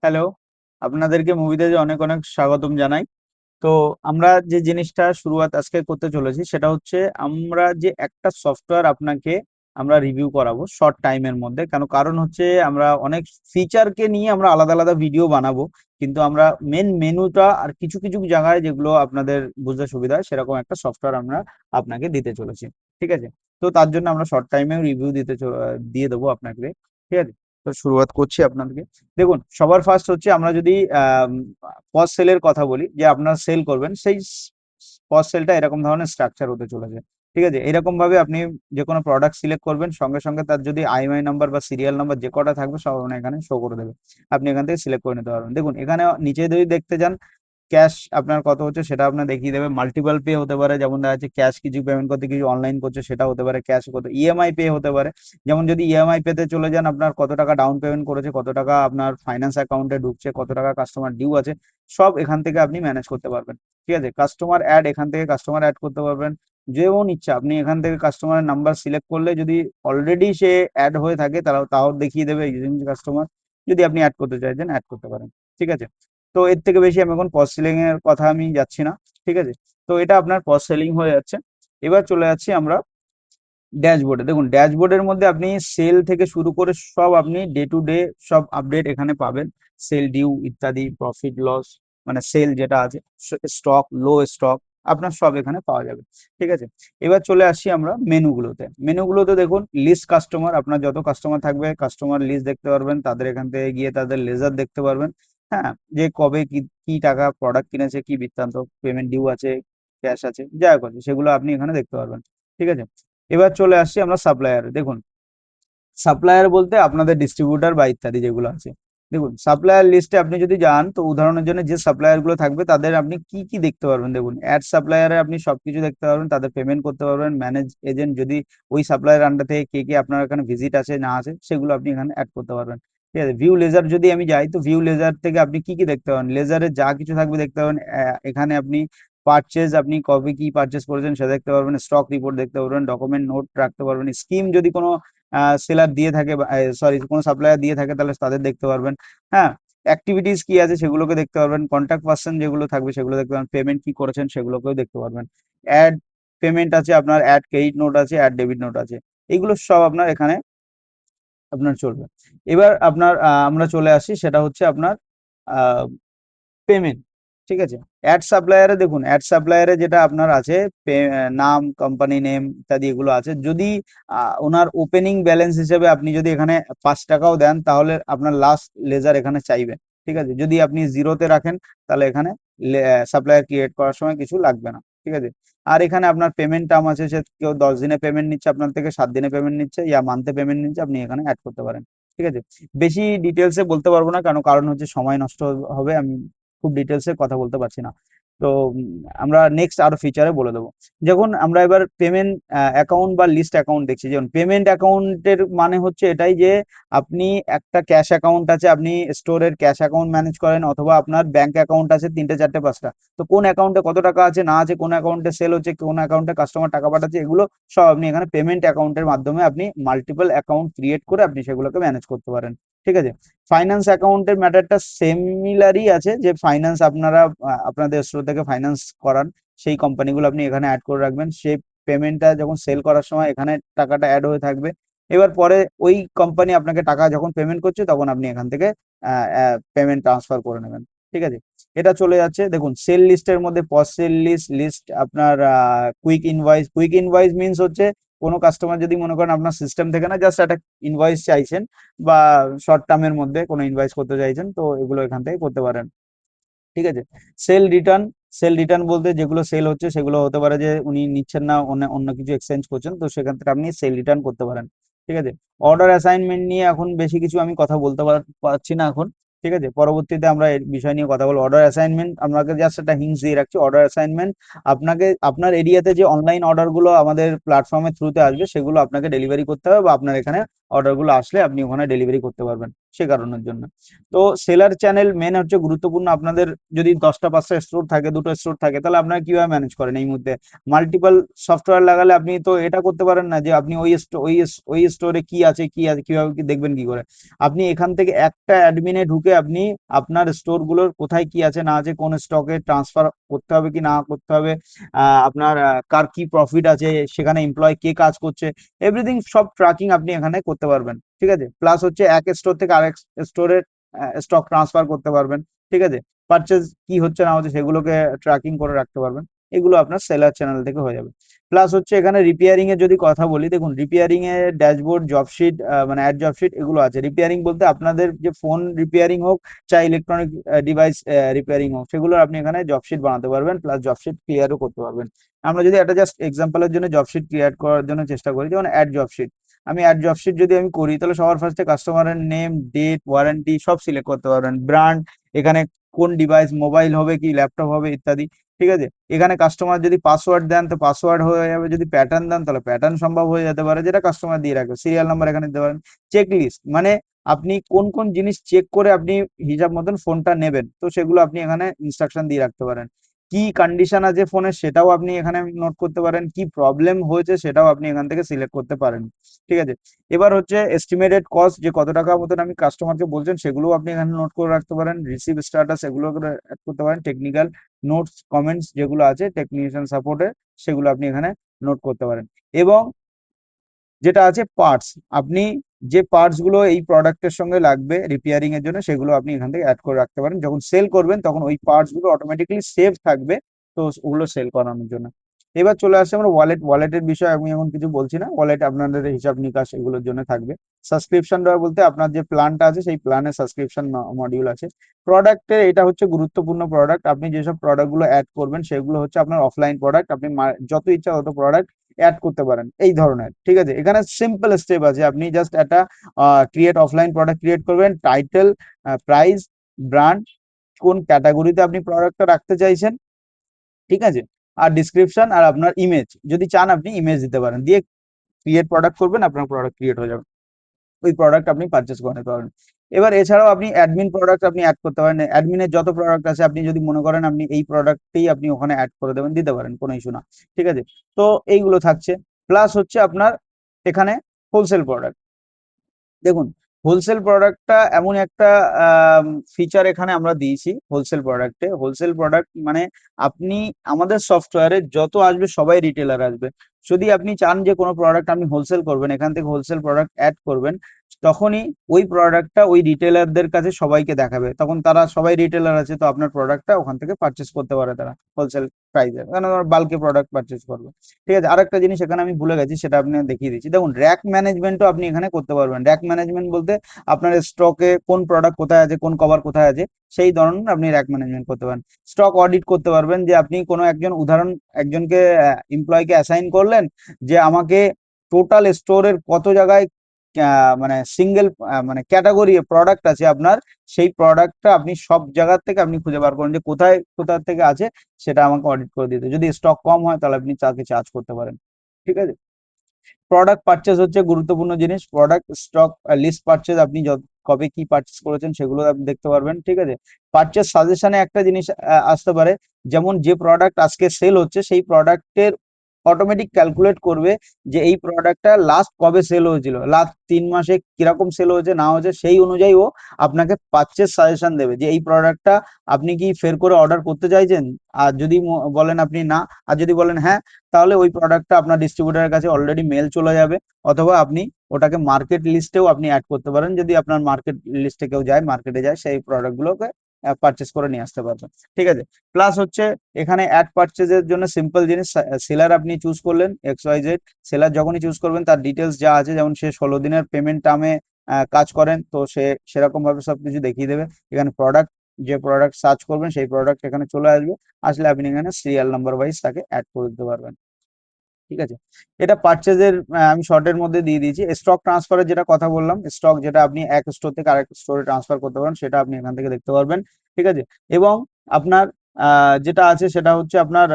Hello, আপনাদেরকে মুভিতে যে অনেক অনেক স্বাগতম জানাই। তো আমরা যে জিনিসটা শুরুয়াত আজকে করতে চলেছি সেটা হচ্ছে আমরা যে একটা সফটওয়্যার আপনাকে আমরা রিভিউ করাবো শর্ট টাইমের মধ্যে। কারণ হচ্ছে আমরা অনেক ফিচারকে নিয়ে আমরা আলাদা আলাদা ভিডিও বানাবো, কিন্তু আমরা মেন মেনুটা আর কিছু কিছু জায়গায় যেগুলো আপনাদের বুঝতে সুবিধা হয় সেরকম একটা সফটওয়্যার আমরা আপনাকে দিতে চলেছি। ঠিক আছে? তো তার জন্য আমরা শর্ট টাইমেও রিভিউ দিয়ে দেবো আপনাকে। ঠিক আছে? তো শুরুয়াত করছি আপনাদেরকে। দেখুন, সবার ফার্স্ট হচ্ছে আমরা যদি পজ সেলের কথা বলি, যে আপনারা সেল করবেন সেই পজ সেলটা এরকম ধরনের স্ট্রাকচার হতে চলেছে। ঠিক আছে? এরকম ভাবে আপনি যে কোনো প্রোডাক্ট সিলেক্ট করবেন, সঙ্গে সঙ্গে তার যদি আইএমআই নাম্বার বা সিরিয়াল নাম্বার যে কটা থাকবে সব আপনার এখানে শো করে দেবে। আপনি এখান থেকে সিলেক্ট করে নিতে পারবেন। দেখুন, এখানে নিচে যদি দেখতে যান, ক্যাশ আপনার কত হচ্ছে সেটা আপনার দেখিয়ে দেবে। মাল্টিপল পে হতে পারে, যেমন দেখা যাচ্ছে ক্যাশ কিছু পেমেন্ট করতে, কিছু অনলাইন করছে সেটা হতে পারে। ক্যাশ কত, ইএমআই পে হতে পারে। যেমন যদি ইএমআই পেতে চলে যান, আপনার কত টাকা ডাউন পেমেন্ট করেছে, কত টাকা আপনার ফাইন্যান্স অ্যাকাউন্টে ঢুকছে, কত টাকা কাস্টমার ডিউ আছে, সব এখান থেকে আপনি ম্যানেজ করতে পারবেন। ঠিক আছে? কাস্টমার অ্যাড, এখান থেকে কাস্টমার অ্যাড করতে পারবেন। যেমন ইচ্ছা আপনি এখান থেকে কাস্টমারের নাম্বার সিলেক্ট করলে, যদি অলরেডি সে অ্যাড হয়ে থাকে তাও দেখিয়ে দেবে ইউজিং কাস্টমার। যদি আপনি অ্যাড করতে চাইছেন অ্যাড করতে পারেন। ঠিক আছে? তো এর থেকে বেশি আমি এখন পজ সেলিং এর কথা আমি যাচ্ছি না। ঠিক আছে? তো এটা আপনার পজ সেলিং হয়ে যাচ্ছে। এবার চলে যাচ্ছি আমরা ড্যাশবোর্ডে। দেখুন, ড্যাশবোর্ডের মধ্যে আপনি সেল থেকে শুরু করে সব আপনি ডে টু ডে সব আপডেট এখানে পাবেন। সেল ডিউ ইত্যাদি, প্রফিট লস, মানে সেল যেটা আছে, স্টক, লো স্টক, আপনার সব এখানে পাওয়া যাবে। ঠিক আছে? এবার চলে আসছি আমরা মেনুগুলোতে। মেনুগুলোতে দেখুন, লিস্ট কাস্টমার, আপনার যত কাস্টমার থাকবে কাস্টমার লিস্ট দেখতে পারবেন, তাদের এখান থেকে গিয়ে তাদের লেজার দেখতে পারবেন। হ্যাঁ, যে কবে কি কি টাকা প্রোডাক্ট কিনেছে, কি বৃত্তান্ত, পেমেন্ট ডিউ আছে, ক্যাশ আছে, যা আছে সেগুলো আপনি এখানে দেখতে পারবেন। ঠিক আছে? এবার চলে আসছি আমরা সাপ্লায়ারে। দেখুন, সাপ্লায়ার বলতে আপনাদের ডিস্ট্রিবিউটার বা ইত্যাদি যেগুলো আছে। দেখুন, সাপ্লায়ার লিস্টে আপনি যদি যান, তো উদাহরণের জন্য যে সাপ্লায়ার গুলো থাকবে তাদের আপনি কি কি দেখতে পারবেন। দেখুন, অ্যাড সাপ্লায়ারে আপনি সবকিছু দেখতে পারবেন, তাদের পেমেন্ট করতে পারবেন। ম্যানেজ এজেন্ট, যদি ওই সাপ্লায়ার আন্ডার থেকে কে কে আপনার এখানে ভিজিট আছে না আছে সেগুলো আপনি এখানে অ্যাড করতে পারবেন। ঠিক আছে? ভিউ লেজার যদি আমি যাই, তো ভিউ লেজার থেকে আপনি কি কি দেখতে পাবেন, লেজারে যা কিছু থাকবে দেখতে পাবেন। এখানে আপনি পারচেজ, আপনি কবে কি পারচেজ করেছেন সেটা দেখতে পারবেন। স্টক রিপোর্ট দেখতে পারবেন, ডকুমেন্ট নোট রাখতে পারবেন। স্কিম যদি কোনো সেলার দিয়ে থাকে, সরি কোনো সাপ্লায়ার দিয়ে থাকে, তাহলে তাদের দেখতে পারবেন। হ্যাঁ, অ্যাক্টিভিটিস কি আছে সেগুলোকে দেখতে পারবেন। কন্ট্যাক্ট পার্সন যেগুলো থাকবে সেগুলো দেখতে পারবেন। পেমেন্ট কি করেছেন সেগুলোকেও দেখতে পারবেন। অ্যাড পেমেন্ট আছে আপনার, অ্যাড ক্রেডিট নোট আছে, অ্যাড ডেবিট নোট আছে। এগুলো সব আপনার এখানে আপনার চলবে। এবার আপনার আমরা চলে আসি, সেটা হচ্ছে আপনার পেমেন্ট। ঠিক আছে? অ্যাড সাপ্লায়ারে দেখুন, অ্যাড সাপ্লায়ারে যেটা আপনার আছে, নাম, কোম্পানি নেম ইত্যাদি এগুলো আছে। যদি ওনার ওপেনিং ব্যালেন্স হিসেবে আপনি যদি এখানে 5 টাকাও দেন, তাহলে আপনার লাস্ট লেজার এখানে চাইবেন। ঠিক আছে? যদি আপনি জিরোতে রাখেন, তাহলে এখানে সাপ্লায়ার ক্রিয়েট করার সময় কিছু লাগবে না। ঠিক আছে? আর এখানে আপনার পেমেন্ট টার্ম আছে, সে কেউ 10 দিনে পেমেন্ট নিচ্ছে আপনার থেকে, 7 দিনে পেমেন্ট নিচ্ছে, ইয়া মান্থে পেমেন্ট নিচ্ছে, আপনি এখানে অ্যাড করতে পারেন। ঠিক আছে? বেশি ডিটেলসে বলতে পারবো না, কারণ হচ্ছে সময় নষ্ট হবে, আমি খুব ডিটেলসে কথা বলতে পারছি না। তো আমরা নেক্সট আরো ফিচারে বলে দেবো। যখন আমরা এবার পেমেন্ট অ্যাকাউন্ট বা লিস্ট অ্যাকাউন্ট দেখছি, যেমন পেমেন্ট অ্যাকাউন্টের মানে হচ্ছে এটাই যে আপনি একটা ক্যাশ অ্যাকাউন্ট আছে, আপনি স্টোরের ক্যাশ অ্যাকাউন্ট ম্যানেজ করেন, অথবা আপনার ব্যাংক অ্যাকাউন্ট আছে 3টে 4টে 5টা। তো কোন অ্যাকাউন্টে কত টাকা আছে না আছে, কোন অ্যাকাউন্টে সেল হচ্ছে, কোন অ্যাকাউন্টে কাস্টমার টাকা পাঠাচ্ছে, এগুলো সব আপনি এখানে পেমেন্ট অ্যাকাউন্টের মাধ্যমে আপনি মাল্টিপল অ্যাকাউন্ট ক্রিয়েট করে আপনি সেগুলোকে ম্যানেজ করতে পারেন। ঠিক আছে? ফাইন্যান্স অ্যাকাউন্টের ম্যাটারটা সিমিলারই আছে, যে ফাইন্যান্স আপনারা আপনাদের স্টোর থেকে ফাইন্যান্স করান, সেই কোম্পানিগুলো আপনি এখানে অ্যাড করে রাখবেন। সেই পেমেন্টটা যখন সেল করার সময় এখানে টাকাটা অ্যাড হয়ে থাকবে। এবার পরে ওই কোম্পানি আপনাকে টাকা যখন পেমেন্ট করছে, তখন আপনি এখান থেকে পেমেন্ট ট্রান্সফার করে নেবেন। ঠিক আছে? এটা চলে যাচ্ছে। দেখুন, সেল লিস্টের মধ্যে পজ সেল লিস্ট, লিস্ট আপনার quick invoice. Quick invoice means হচ্ছে কোনো কাস্টমার যদি মনে করেন আপনার সিস্টেম থেকে না, জাস্ট একটা ইনভয়েস চাইছেন, বা শর্ট টার্মের মধ্যে কোনো ইনভয়েস করতে চাইছেন, তো এগুলো এখান থেকে করতে পারেন। ঠিক আছে? Sell return. সেল রিটার্ন বলতে যেগুলো সেল হচ্ছে সেগুলো হতে পারে যে উনি নিচ্ছেন না, অন্য অন্য কিছু এক্সচেঞ্জ করছেন, তো সেখান থেকে আপনি সেল রিটার্ন করতে পারেন। ঠিক আছে? অর্ডার অ্যাসাইনমেন্ট নিয়ে এখন বেশি কিছু আমি কথা বলতে পারছি না এখন। ঠিক আছে? পরবর্তীতে আমরা এই বিষয় নিয়ে কথা বলবো। অর্ডার অ্যাসাইনমেন্ট আপনাকে জাস্ট একটা হিন্টস দিয়ে রাখছি। অর্ডার অ্যাসাইনমেন্ট আপনাকে আপনার এরিয়াতে যে অনলাইন অর্ডার গুলো আমাদের প্ল্যাটফর্মের থ্রুতে আসবে, সেগুলো আপনাকে ডেলিভারি করতে হবে, বা আপনার এখানে অর্ডার গুলো আসলে আপনি ওখানে ডেলিভারি করতে পারবেন। সে কারণের জন্য। তো সেলার চ্যানেল মেন হচ্ছে গুরুত্বপূর্ণ। আপনাদের যদি 10টা 5টা স্টোর থাকে, 2টো স্টোর থাকে, তাহলে আপনারা কিভাবে ম্যানেজ করেন এই মুহূর্তে? মাল্টিপল সফটওয়্যার লাগালে আপনি তো এটা করতে পারেন না যে আপনি ওই স্টোরে কি আছে কিভাবে কি দেখবেন কি করে? আপনি এখান থেকে একটা অ্যাডমিনে ঢুকে আপনি আপনার স্টোর গুলোর কোথায় কি আছে না আছে, কোন স্টকে ট্রান্সফার করতে হবে কি না করতে হবে, আপনার কার কি প্রফিট আছে, সেখানে এমপ্লয় কে কাজ করছে, এভরিথিং সব ট্র্যাকিং আপনি এখানে করতে পারবেন। ঠিক আছে, প্লাস হচ্ছে এক স্টোর থেকে আরেক স্টোরে স্টক ট্রান্সফার করতে পারবেন। ঠিক আছে, পারচেজ কি হচ্ছে না হচ্ছে সেগুলোকে ট্র্যাকিং করে রাখতে পারবেন। এগুলো আপনার সেলার চ্যানেল থেকে হয়ে যাবে। প্লাস হচ্ছে এখানে রিপেয়ারিং এর যদি কথা বলি, দেখুন রিপেয়ারিং এ ড্যাশবোর্ড, জবশিট, মানে অ্যাড জবশিট এগুলো আছে। রিপেয়ারিং বলতে আপনাদের যে ফোন রিপেয়ারিং হোক, চাই ইলেকট্রনিক ডিভাইস রিপেয়ারিং হোক, সেগুলো আপনি এখানে জবশিট বানাতে পারবেন, প্লাস জবশিট ক্লিয়ারও করতে পারবেন। আমরা যদি একটা জাস্ট এক্সাম্পলের জন্য জবশিট ক্রিয়েট করার জন্য চেষ্টা করি, যেমন অ্যাড জবশিট, আমি অ্যাড জবশিট যদি আমি করি, তাহলে সবার ফার্স্টে কাস্টমারের নেম, ডেট, ওয়ারেন্টি সব সিলেক্ট করতে পারবেন, ব্র্যান্ড, এখানে কোন ডিভাইস, মোবাইল হবে কি ল্যাপটপ হবে ইত্যাদি। ঠিক আছে, এখানে কাস্টমার যদি পাসওয়ার্ড দেন তো পাসওয়ার্ড হয়ে যাবে, যদি প্যাটার্ন দেন তাহলে প্যাটার্ন সম্ভব হয়ে যেতে পারে, যেটা কাস্টমার দিয়ে রাখবে। সিরিয়াল নাম্বার এখানে দিতে পারেন। চেক লিস্ট মানে আপনি কোন কোন জিনিস চেক করে আপনি হিসাব মতন ফোনটা নেবেন, তো সেগুলো আপনি এখানে ইনস্ট্রাকশন দিয়ে রাখতে পারেন। কি কন্ডিশন আছে ফোনের সেটাও আপনি এখানে নোট করতে পারেন, কি প্রবলেম হয়েছে সেটাও আপনি এখান থেকে সিলেক্ট করতে পারেন। ঠিক আছে, এবার হচ্ছে এস্টিমেটেড কস্ট, যে কত টাকা মতন আমি কাস্টমারকে বলছেন সেগুলো আপনি এখানে নোট করে রাখতে পারেন। রিসিভ স্ট্যাটাস এগুলো অ্যাড করতে পারেন। টেকনিক্যাল নোটস, কমেন্টস যেগুলো আছে টেকনিশিয়ান সাপোর্টে, সেগুলো আপনি এখানে নোট করতে পারেন। এবং যেটা আছে পার্টস, আপনি যে পার্টস গুলো এই প্রোডাক্টের সঙ্গে লাগবে রিপেয়ারিং এর জন্য, সেগুলো আপনি এখান থেকে অ্যাড করে রাখতে পারেন। যখন সেল করবেন তখন ওই পার্টস গুলো অটোমেটিক্যালি সেভ থাকবে, তো ওগুলো সেল করানোর জন্য। এবার চলে আসছে আমরা ওয়ালেটের বিষয়ে। আমি এখন কিছু বলছি না, ওয়ালেট আপনাদের হিসাব নিকাশ এগুলোর জন্য থাকবে। সাবস্ক্রিপশন দেওয়া বলতে আপনার যে প্ল্যানটা আছে সেই প্ল্যানের সাবস্ক্রিপশন মডিউল আছে। প্রোডাক্টের এটা হচ্ছে গুরুত্বপূর্ণ প্রোডাক্ট, আপনি যেসব প্রোডাক্ট গুলো অ্যাড করবেন সেগুলো হচ্ছে আপনার অফলাইন প্রোডাক্ট, আপনি যত ইচ্ছা তত প্রোডাক্ট অ্যাড করতে পারেন এই ধরনের। ঠিক আছে, এখানে সিম্পল স্টেপ আছে, আপনি জাস্ট একটা ক্রিয়েট অফলাইন প্রোডাক্ট ক্রিয়েট করবেন, টাইটেল, প্রাইস, ব্র্যান্ড, কোন ক্যাটাগরিতে আপনি প্রোডাক্টটা রাখতে চাইছেন, ঠিক আছে, আর ডিসক্রিপশন আর আপনার ইমেজ, যদি চান আপনি ইমেজ দিতে পারেন, দিয়ে ক্রিয়েট প্রোডাক্ট করবেন, আপনার প্রোডাক্ট ক্রিয়েট হয়ে যাবে, ওই প্রোডাক্ট আপনি পারচেস করে নিতে পারবেন। এবার এছাড়াও আপনি অ্যাডমিন প্রোডাক্ট আপনি অ্যাড করতে পারেন। অ্যাডমিনের যত প্রোডাক্ট আছে আপনি যদি মনে করেন আপনি এই প্রোডাক্টটাই আপনি ওখানে অ্যাড করে দেবেন, দিতে পারেন, কোনো ইস্যু না। ঠিক আছে, তো এইগুলো থাকছে। প্লাস হচ্ছে আপনার এখানে হোলসেল প্রোডাক্ট, দেখুন হোলসেল প্রোডাক্টটা এমন একটা ফিচার এখানে আমরা দিয়েছি হোলসেল প্রোডাক্টে। হোলসেল প্রোডাক্ট মানে আপনি আমাদের সফটওয়্যারে যত আসবে সবাই রিটেলার আসবে। যদি আপনি চান যে কোনো প্রোডাক্ট আপনি হোলসেল করবেন, এখান থেকে হোলসেল প্রোডাক্ট অ্যাড করবেন, তখনই ওই প্রোডাক্টটা ওই রিটেলারদের কাছে সবাইকে দেখাবে, তখন তারা সবাই রিটেলার আছে, তো আপনার প্রোডাক্টটা ওখান থেকে পারচেস করতে পারে তারা হোলসেল প্রাইসে, কারণ বাল্কে প্রোডাক্ট পারচেস করবে। ঠিক আছে, আরেকটা জিনিস এখানে আমি ভুলে গেছি, সেটা আপনি দেখিয়ে দিচ্ছি। দেখুন র্যাক ম্যানেজমেন্টও আপনি এখানে করতে পারবেন। র্যাক ম্যানেজমেন্ট বলতে আপনার স্টকে কোন প্রোডাক্ট কোথায় আছে, কোন কভার কোথায় আছে, সেই ধরনের আপনি র্যাক ম্যানেজমেন্ট করতে পারেন। স্টক অডিট করতে পারবেন, যে আপনি কোনো একজন উদাহরণ একজনকে এমপ্লয়কে অ্যাসাইন করলেন, যে আমাকে টোটাল স্টোরের কত জায়গায় মানে সিঙ্গেল মানে ক্যাটাগরি প্রোডাক্ট আছে আপনার, সেই প্রোডাক্টটা আপনি সব জায়গার থেকে আপনি খুঁজে বার করেন যে কোথায় কোথা থেকে আছে, সেটা আমাকে অডিট করে দিতে। যদি স্টক কম হয় তাহলে আপনি তাকে চার্জ করতে পারেন। ঠিক আছে, প্রোডাক্ট পারচেজ হচ্ছে গুরুত্বপূর্ণ জিনিস। প্রোডাক্ট স্টক লিস্ট পারচেজ, আপনি কবে কি পারচেজ করেছেন সেগুলো আপনি দেখতে পারবেন। ঠিক আছে, পারচেজ সাজেশনে একটা জিনিস আসতে পারে, যেমন যে প্রোডাক্ট আজকে সেল হচ্ছে সেই প্রোডাক্টের অটোমেটিক ক্যালকুলেট করবে যে এই প্রোডাক্টটা লাস্ট কবে সেল হয়েছিল, লাস্ট 3 মাসে কিরকম সেল হয়েছে না হয়েছে, সেই অনুযায়ী ও আপনাকে পারচেজ সাজেশন দেবে যে এই প্রোডাক্টটা আপনি কি ফের করে অর্ডার করতে চাইছেন। আর যদি বলেন আপনি না, আর যদি বলেন হ্যাঁ, তাহলে ওই প্রোডাক্টটা আপনার ডিস্ট্রিবিউটারের কাছে অলরেডি মেল চলে যাবে, অথবা আপনি ওটাকে মার্কেট লিস্টেও আপনি অ্যাড করতে পারেন। যদি আপনার মার্কেট লিস্টে কেউ যায়, মার্কেটে যায়, সেই প্রোডাক্টগুলোকে পারচেস করে নিয়ে আসতে পারবেন। ঠিক আছে, প্লাস হচ্ছে এখানে অ্যাড পারচেজের জন্য সিম্পল জিনিস, সেলার আপনি চুজ করলেন XYZ, সেলার যখনই চুজ করবেন তার ডিটেলস যা আছে, যেমন সে 16 দিনের পেমেন্ট টার্মে কাজ করেন, তো সে সেরকম ভাবে সবকিছু দেখিয়ে দেবে। এখানে প্রোডাক্ট, যে প্রোডাক্ট সার্চ করবেন সেই প্রোডাক্ট এখানে চলে আসবে, আসলে আপনি এখানে সিরিয়াল নাম্বার ওয়াইজ তাকে অ্যাড করে দিতে পারবেন। ঠিক আছে, এটা পারচেজের আমি শর্টের মধ্যে দিয়ে দিয়েছি। স্টক ট্রান্সফারের যেটা কথা বললাম, স্টক যেটা আপনি এক স্টোর থেকে আরেক স্টোরে ট্রান্সফার করতে পারেন, সেটা আপনি এখান থেকে দেখতে পারবেন। ঠিক আছে, এবং আপনার যেটা আছে সেটা হচ্ছে আপনার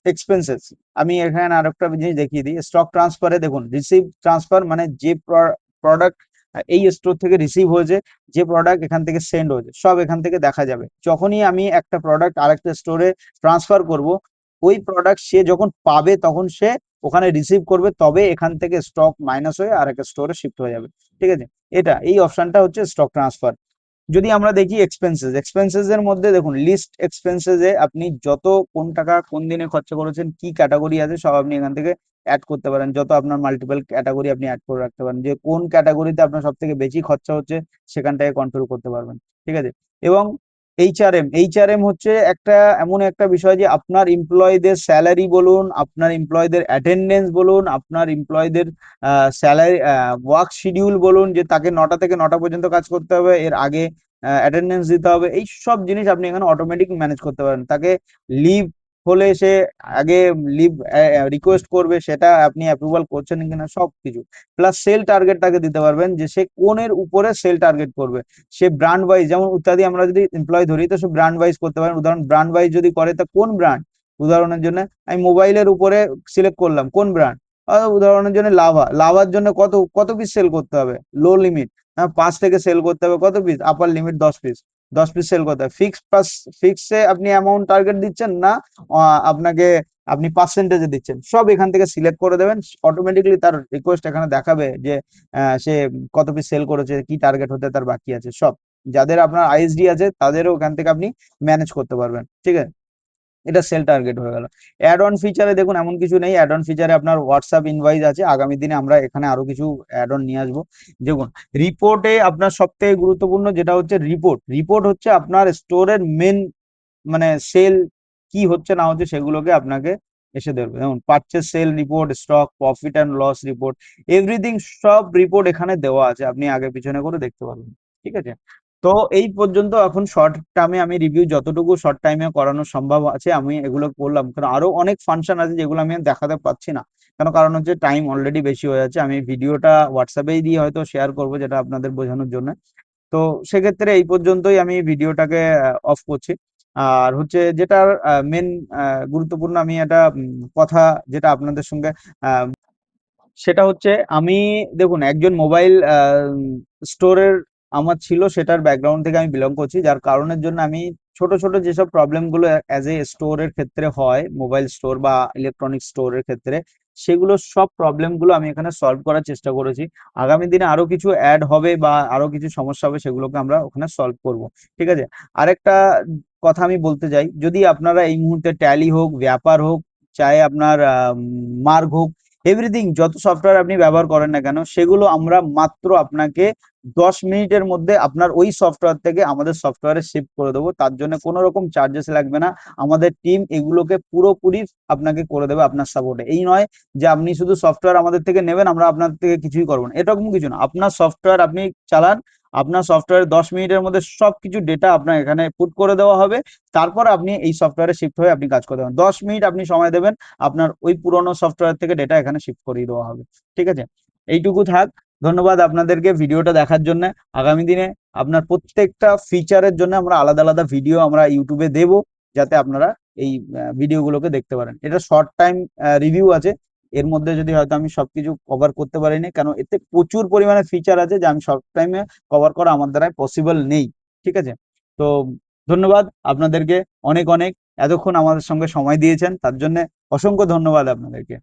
এক্সপেন্সেস। আমি এখানে আরেকটা জিনিস দেখিয়ে দিই। স্টক ট্রান্সফারে দেখুন রিসিভ ট্রান্সফার মানে যে প্রোডাক্ট এই স্টোর থেকে রিসিভ হয়েছে, যে প্রোডাক্ট এখান থেকে সেন্ড হয়েছে, সব এখান থেকে দেখা যাবে। যখনই আমি একটা প্রোডাক্ট আরেকটা স্টোরে ট্রান্সফার করব, ওই প্রোডাক্ট সে যখন পাবে তখন সে ওখানে রিসিভ করবে, তবে এখান থেকে স্টক মাইনাস হয়ে আরেকটা স্টোরে শিফট হয়ে যাবে। ঠিক আছে, এটা এই অপশনটা হচ্ছে স্টক ট্রান্সফার। যদি আমরা দেখি এক্সপেন্সেস, এক্সপেন্সেস এর মধ্যে দেখুন লিস্ট এক্সপেন্সেস এ আপনি যত কোন টাকা কোন দিনে খরচা করেছেন, কি ক্যাটাগরি আছে সব আপনি এখান থেকে অ্যাড করতে পারেন। যত আপনার মাল্টিপল ক্যাটাগরি আপনি অ্যাড করে রাখতে পারেন, যে কোন ক্যাটাগরিতে আপনার সব থেকে বেশি খরচা হচ্ছে সেখান থেকে কন্ট্রোল করতে পারবেন। ঠিক আছে, এবং এইচআরএম হচ্ছে একটা এমন একটা বিষয় যে আপনার এমপ্লয়ীদের স্যালারি বলুন, আপনার এমপ্লয়ীদের অ্যাটেন্ডেন্স বলুন, আপনার এমপ্লয়ীদের স্যালারি ওয়ার্ক শিডিউল বলুন, যে তাকে 9টা থেকে 9টা পর্যন্ত কাজ করতে হবে, এর আগে অ্যাটেন্ডেন্স দিতে হবে, এই সব জিনিস আপনি এখানে অটোমেটিক ম্যানেজ করতে পারেন। তাকে লিভ হলে সে আগে লিভ রিকোয়েস্ট করবে, সেটা আপনি অ্যাপ্রুভাল করছেন কিনা সব কিছু। প্লাস সেল টার্গেট তাকে দিতে পারবেন, যে সে কোনের উপরে সেল টার্গেট করবে। সে ব্র্যান্ড ওয়াইজ, যেমন ইত্যাদি আমরা যদি এমপ্লয় ধরি তো সে ব্র্যান্ড ওয়াইজ করতে পারেন। উদাহরণ ব্র্যান্ড ওয়াইজ যদি করে তা কোন ব্র্যান্ড, উদাহরণের জন্য আমি মোবাইলের উপরে সিলেক্ট করলাম কোন ব্র্যান্ড, উদাহরণের জন্য লাভা, লাভার জন্য কত কত পিস সেল করতে হবে, লো লিমিট 5 থেকে সেল করতে হবে কত piece, upper limit 10 piece, 10 piece sell করতে হবে। ফিক্সে আপনি অ্যামাউন্ট টার্গেট দিচ্ছেন না আপনাকে আপনি পার্সেন্টেজে দিচ্ছেন, সব এখান থেকে সিলেক্ট করে দেবেন। অটোমেটিকলি তার রিকোয়েস্ট এখানে দেখাবে যে সে কত পিস সেল করেছে, কি টার্গেট হতে তার বাকি আছে সব। যাদের আপনার আইএসডি আছে তাদেরও ওখান থেকে আপনি ম্যানেজ করতে পারবেন। ঠিক আছে, এটা সেল টার্গেট হয়ে গেল। অ্যাড অন ফিচারে দেখুন এমন কিছু নেই, অ্যাড অন ফিচারে আপনার হোয়াটসঅ্যাপ ইনভাইস আছে, আগামী দিনে আমরা এখানে আরো কিছু অ্যাড অন নিয়ে আসবো। দেখুন রিপোর্টে আপনার সব থেকে গুরুত্বপূর্ণ যেটা হচ্ছে রিপোর্ট, রিপোর্ট হচ্ছে আপনার স্টোরের মেন, মানে সেল কি হচ্ছে না হচ্ছে সেগুলোকে আপনাকে এসে দেবে। যেমন purchase sell report, stock profit and loss report, everything সব রিপোর্ট এখানে দেওয়া আছে, আপনি আগে পিছনে করে দেখতে পারবেন। ঠিক আছে, তো এই পর্যন্ত এখন শর্ট টার্মে আমি রিভিউ যতটুকু শর্ট টাইমে করানো সম্ভব আছে আমি এগুলো করলাম, কারণ আরো অনেক ফাংশন আছে যেগুলো আমি আর দেখাতে পাচ্ছি না, কেন কারণ হচ্ছে টাইম অলরেডি বেশি হয়ে যাচ্ছে। আমি ভিডিওটা হোয়াটসঅ্যাপেই দিয়ে হয়তো শেয়ার করবো, যেটা আপনাদের বোঝানোর জন্য। তো সেক্ষেত্রে এই পর্যন্তই আমি ভিডিওটাকে অফ করছি। আর হচ্ছে যেটা মেন গুরুত্বপূর্ণ আমি একটা কথা যেটা আপনাদের সঙ্গে আহ, সেটা হচ্ছে আমি, দেখুন একজন মোবাইল স্টোরের আমার ছিল, সেটার ব্যাকগ্রাউন্ড থেকে আমি বিলং করছি, যার কারণের জন্য আমি ছোট ছোট যেসব প্রবলেম গুলো অ্যাজ এ স্টোরের ক্ষেত্রে হয়, মোবাইল স্টোর বা ইলেকট্রনিক স্টোরের ক্ষেত্রে, সেগুলো সব প্রবলেম গুলো আমি এখানে সলভ করার চেষ্টা করেছি। আগামী দিনে আরো কিছু অ্যাড হবে বা আরো কিছু সমস্যা হবে, সেগুলোকে আমরা ওখানে সলভ করব। ঠিক আছে, আরেকটা কথা আমি বলতে চাই, যদি আপনারা এই মুহূর্তে ট্যালি হোক, ব্যাপার হোক, চাहे আপনার মার্গ হোক, এভরিথিং যত সফটওয়্যার আপনি ব্যবহার করেন না কেন, সেগুলো আমরা মাত্র আপনাকে 10 মিনিটের মধ্যে আপনার ওই সফটওয়্যার থেকে আমাদের সফটওয়্যারে শিফট করে দেবো। তার জন্য কোনো রকম চার্জেস লাগবে না, আমাদের টিম এগুলোকে পুরোপুরি আপনাকে করে দেবে আপনার সাপোর্টে। এই নয় যে আপনি শুধু সফটওয়্যার আমাদের থেকে নেবেন, আমরা আপনার থেকে কিছুই করবো না, এরকম কিছু না। আপনার সফটওয়্যার আপনি চালান, আপনার সফটওয়্যার 10 মিনিটের মধ্যে সবকিছু ডেটা আপনার এখানে পুট করে দেওয়া হবে, তারপর আপনি এই সফটওয়্যারে শিফট হয়ে আপনি কাজ করতে পারেন। 10 মিনিট আপনি সময় দেবেন, আপনার ওই পুরোনো সফটওয়্যার থেকে ডেটা এখানে শিফট করিয়ে দেওয়া হবে। ঠিক আছে, এইটুকু থাক। ধন্যবাদ আপনাদেরকে ভিডিওটা দেখার জন্য। আগামী দিনে আপনার প্রত্যেকটা ফিচারের জন্য আমরা আলাদা আলাদা ভিডিও আমরা ইউটিউবে দেব, যাতে আপনারা এই ভিডিওগুলোকে দেখতে পারেন। এটা শর্ট টাইম রিভিউ আছে, এর মধ্যে যদি হয়তো আমি সবকিছু কভার করতে পারিনি, কেন এতে প্রচুর পরিমাণে ফিচার আছে যে আমি শর্ট টাইমে কভার করা আমার দ্বারা পসিবল নেই। ঠিক আছে, তো ধন্যবাদ আপনাদেরকে অনেক অনেক, এতক্ষণ আমাদের সঙ্গে সময় দিয়েছেন তার জন্য অসংখ্য ধন্যবাদ আপনাদেরকে।